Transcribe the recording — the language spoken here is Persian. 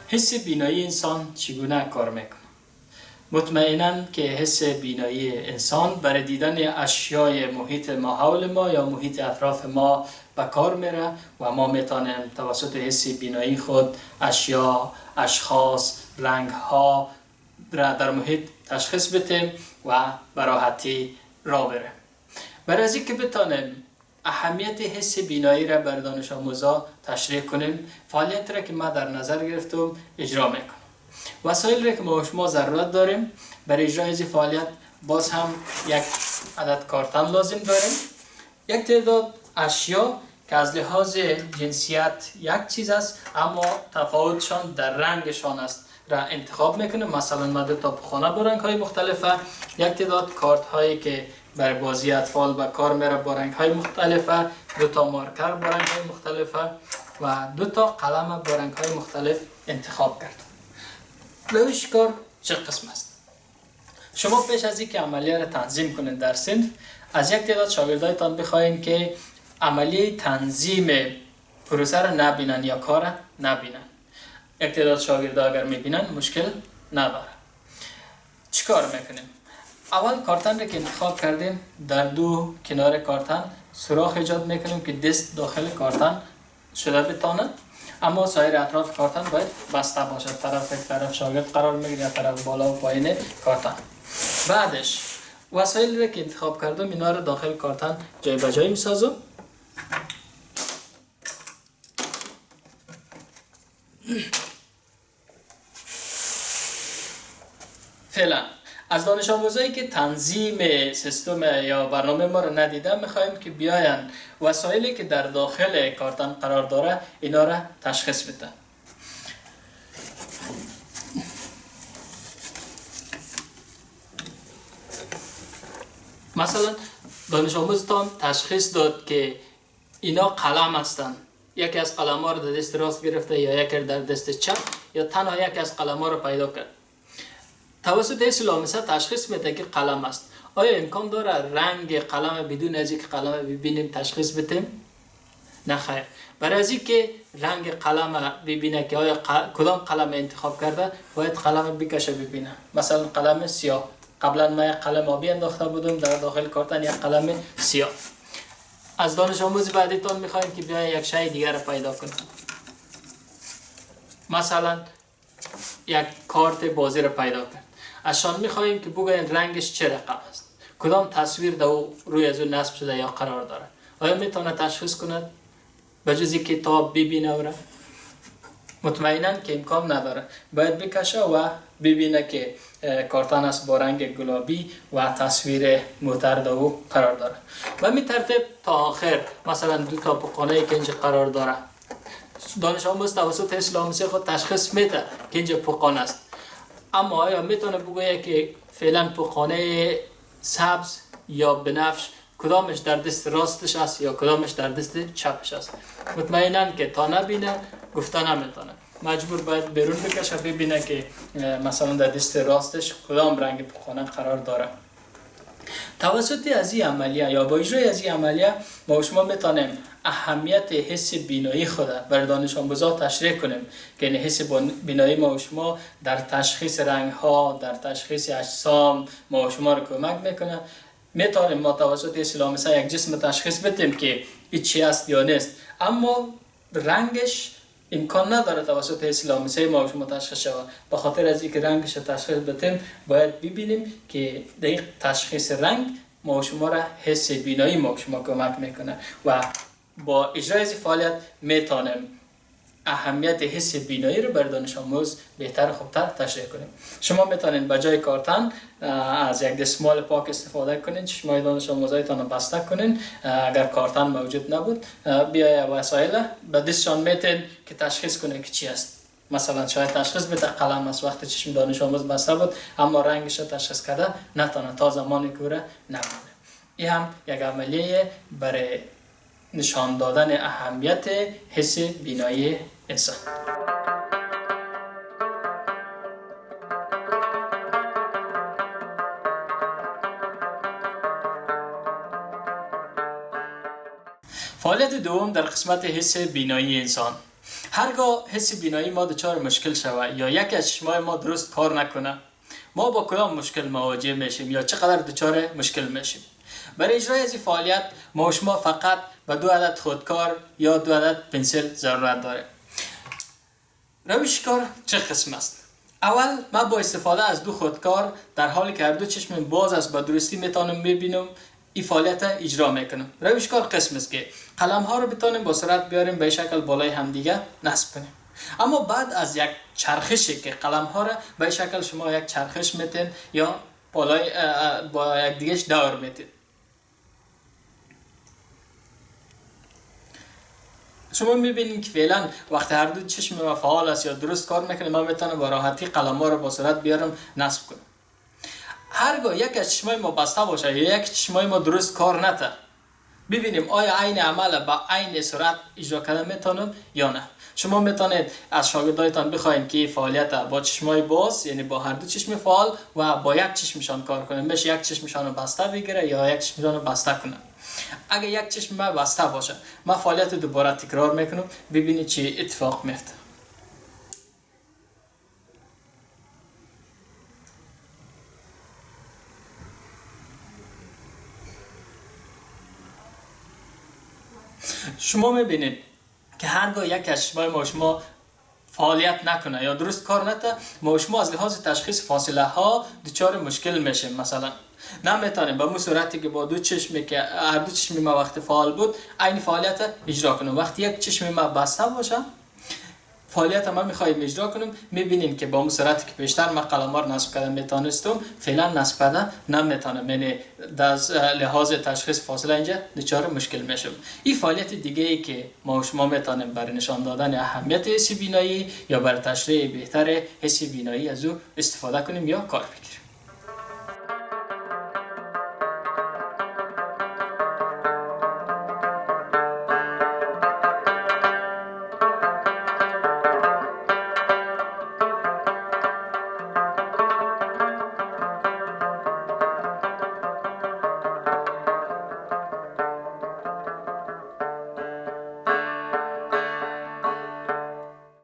حس بینایی انسان چگونه کار میکنه؟ مطمئناً که حس بینایی انسان برای دیدن اشیای محیط ما حول ما یا محیط اطراف ما به کار میره و ما میتونیم توسط حس بینایی خود اشیا، اشخاص، رنگ ها را در محیط تشخیص بدیم و به راحتی راه بریم. برای از اینکه بتونیم اهمیت حس بینایی را بر دانش آموزا تشریح کنیم، فعالیت را که ما در نظر گرفتم اجرا میکنم. وسایلی را که ما و شما ضرورت داریم برای اجرای این فعالیت، باز هم یک عدد کارتن لازم داریم، یک تعداد اشیا که از لحاظ جنسیت یک چیز است اما تفاوتشان در رنگشان است را انتخاب میکنیم. مثلا ما دو تا پخانه با رنگ های مختلفه، یک تعداد کارت هایی که برای بازی اطفال به کار میره با رنگ های مختلفه، دو تا مارکر با رنگ های مختلفه و دو تا قلم با رنگ های مختلف انتخاب کرد. روش کار چه قسم است؟ شما پیش از اینکه عملیه را تنظیم کنید در صنف، از یک تعداد شاگردایتان بخواهید که عملیه تنظیم پروسه را نبینن یا کار را نبینن. یک تعداد شاگردا اگر میبینن مشکل نداره. چیکار میکنیم؟ اول کارتن را که انتخاب کردیم، در دو کنار کارتن سوراخ ایجاد میکنیم که دست داخل کارتن شده بتانه، اما سایر اطراف کارتن باید بسته باشد. طرف شاگرد قرار میگیره یا طرف بالا و پایین کارتن. بعدش وسایلی را که انتخاب کردم اینا رو داخل کارتن جای به جای میسازم. فعلا از دانش آموزایی که تنظیم سیستم یا برنامه ما رو ندیدن میخوایم که بیاین وسایلی که در داخل کارتن قرار داره اینا را تشخیص بدن. مثلا دانش آموزتان تشخیص داد که اینا قلم هستن، یکی از قلم ها رو در دست راست گرفته یا یکی در دست چپ یا تنها یکی از قلم ها رو پیدا کرد. توسط حس لامسه تشخیص میده که قلم است. آیا امکان داره رنگ قلم بدون از اینکه قلم ببینیم تشخیص بدیم؟ نه خیر. برای از اینکه رنگ قلم ببینه که آیا کدام قلم انتخاب کرده، باید قلم بکشه ببینه. مثلا قلم سیاه، قبلا من یک قلم آبی انداخته بودم در داخل کارتن یک قلم سیاه. از دانش آموز بعدیتان میخوایم که بیاین یک شای دیگر رو پیدا کنیم. مثلا یک کارت بازی رو پیدا کنیم. ازشان میخواهیم که بگوین رنگش چه رقم است، کدام تصویر در روی از اون نصب شده یا قرار داره. آیا میتونه تشخیص کند بجز کتاب ببینه او را؟ مطمئنا که امکان نداره. باید بکشه و ببینه که کارتن است با رنگ گلابی و تصویر موتر در او قرار داره. و می ترتیب تا آخر. مثلا دو تا پخانه که اینجا قرار داره، دانش آموز توسط حس لامسه خود تشخیص میده که اینجا پخانه است. اما آیا میتونه بگویه که فعلا پخانه سبز یا بنفش کدامش در دست راستش است یا کدامش در دست چپش است؟ مطمئنا که تا نبینه گفته نمیتونه. مجبور باید بیرون بکشه ببینه که مثلا در دست راستش کدام رنگ پخانه قرار داره. توسط از این عملیه یا با اجرای از این عملیه ما و شما میتونیم اهمیت حس بینایی خود بر دانش آموزا تشریح کنیم که این حس بینایی ما و شما در تشخیص رنگ ها، در تشخیص اجسام ما و شما رو کمک میکنه. میتونیم ما توسط حس لامسه یک جسم تشخیص بدیم که این چی است یا نیست، اما رنگش امکان نداره توسط حس لامسه ما و شما تشخیص شود. به خاطر از اینکه رنگش تشخیص بدیم باید ببینیم که در این تشخیص رنگ ما و شما را حس بینایی ما و شما کمک میکنه و با اجرای از فعالیت میتونیم اهمیت حس بینایی رو بر دانش آموز بهتر و خوبتر تشریح کنیم. شما میتونید به جای کارتن از یک دستمال پاک استفاده کنید، چشمای دانش آموزایتان رو بسته کنید. اگر کارتن موجود نبود، بیای وسایل به دستشان میتین که تشخیص کنید که چی است. مثلا شاید تشخیص بده قلم است، وقتی چشم دانش آموز بسته بود اما رنگش رو تشخیص کرده نتونه تا زمانی که نمونه. این هم یک عملیه برای نشان دادن اهمیت حس بینایی انسان. فعالیت دوم در قسمت حس بینایی انسان. هرگاه حس بینایی ما دچار مشکل شود یا یکی از چشمای ما درست کار نکنه، ما با کدام مشکل مواجه میشیم یا چقدر دچار مشکل میشیم؟ برای اجرای از این فعالیت ما و شما فقط به 2 عدد خودکار یا 2 عدد پنسل ضرورت داره. روش کار چه قسم است؟ اول ما با استفاده از 2 خودکار در حالی که هر دو چشم باز است به درستی میتونم ببینم این فعالیت اجرا میکنم. روش کار قسم است که قلم ها رو بتونیم با سرعت بیاریم به شکل بالای همدیگه نصب کنیم. اما بعد از یک چرخشی که قلم ها رو به شکل شما یک چرخش میتین یا بالای با یک دیگهش دور میتین. شما میبینید که فعلا وقتی هر دو چشم ما فعال است یا درست کار میکنه، ما میتونم با راحتی قلم ها رو با سرعت بیارم نصب کنم. هرگاه یک از چشمای ما بسته باشه یا یک چشمای ما درست کار نته، ببینیم آیا عین عمل با عین سرعت اجرا کردن میتونم یا نه. شما میتونید از شاگردایتان بخواید که این فعالیت با چشمای باز، یعنی با هر دو چشم فعال و با یک چشمشان کار کنه. میشه یک چشمشان رو بسته بگیره یا یک چشمشان رو بسته کنه. اگه یک چشم ما بسته باشه، ما فعالیت دوباره تکرار میکنم، ببینید چه اتفاق میفته. شما میبینید که هرگاه یک از چشمای ما شما فعالیت نکنه یا درست کار نکنه، ما شما از لحاظ تشخیص فاصله ها دچار مشکل میشیم. مثلا نمیتونیم به اون صورتی که با 2 چشمی که هر 2 چشم ما وقت فعال بود این فعالیت اجرا کنیم. وقتی یک چشم ما بسته باشه، فعالیت ما میخوایم اجرا کنیم، میبینیم که با اون صورتی که بیشتر ما قلم‌ها رو نصب کردن میتونستم، فعلا نصب کردن نمیتونم، یعنی از لحاظ تشخیص فاصله اینجا دچار مشکل میشم. این فعالیت دیگه ای که ما و شما میتونیم برای نشان دادن اهمیت حس بینایی یا برای تشریح بهتر حس بینایی از او استفاده کنیم یا کار بگیریم.